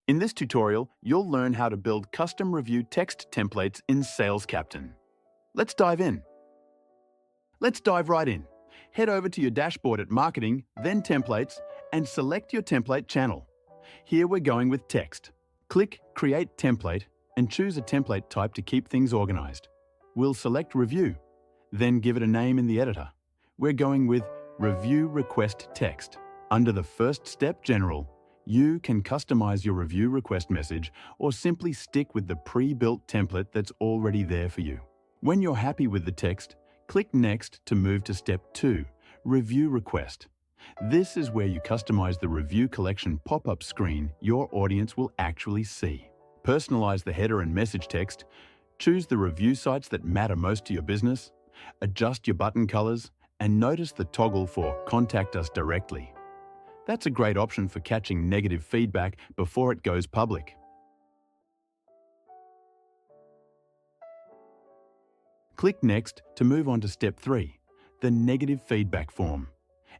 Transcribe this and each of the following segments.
In this tutorial, you'll learn how to build custom review text templates in SalesCaptain. Let's dive in. Let's dive right in. Head over to your dashboard at Marketing, then Templates, and select your template channel. Here we're going with text. Click Create Template and choose a template type to keep things organized. We'll select Review, then give it a name in the editor. We're going with Review Request Text. Under the first step, General, you can customize your review request message or simply stick with the pre-built template that's already there for you. When you're happy with the text, click Next to move to Step 2, Review Request. This is where you customize the review collection pop-up screen your audience will actually see. Personalize the header and message text, choose the review sites that matter most to your business, adjust your button colors, and notice the toggle for Contact Us Directly. That's a great option for catching negative feedback before it goes public. Click Next to move on to Step 3, the negative feedback form.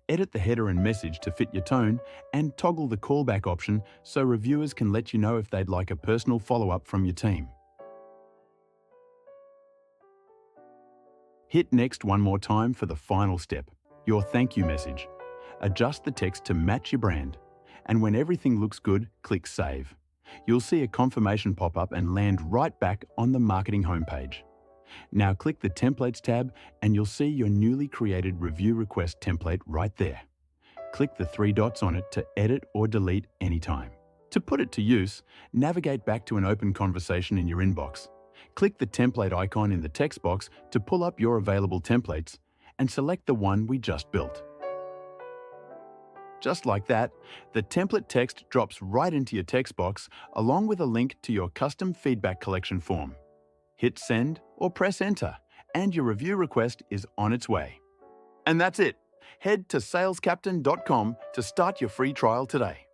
Edit the header and message to fit your tone and toggle the callback option so reviewers can let you know if they'd like a personal follow-up from your team. Hit Next one more time for the final step, your thank you message. Adjust the text to match your brand, and when everything looks good, click Save. You'll see a confirmation pop up and land right back on the marketing homepage. Now click the Templates tab and you'll see your newly created review request template right there. Click the 3 dots on it to edit or delete anytime. To put it to use, navigate back to an open conversation in your inbox. Click the template icon in the text box to pull up your available templates and select the one we just built. Just like that, the template text drops right into your text box along with a link to your custom feedback collection form. Hit Send or press Enter, and your review request is on its way. And that's it. Head to salescaptain.com to start your free trial today.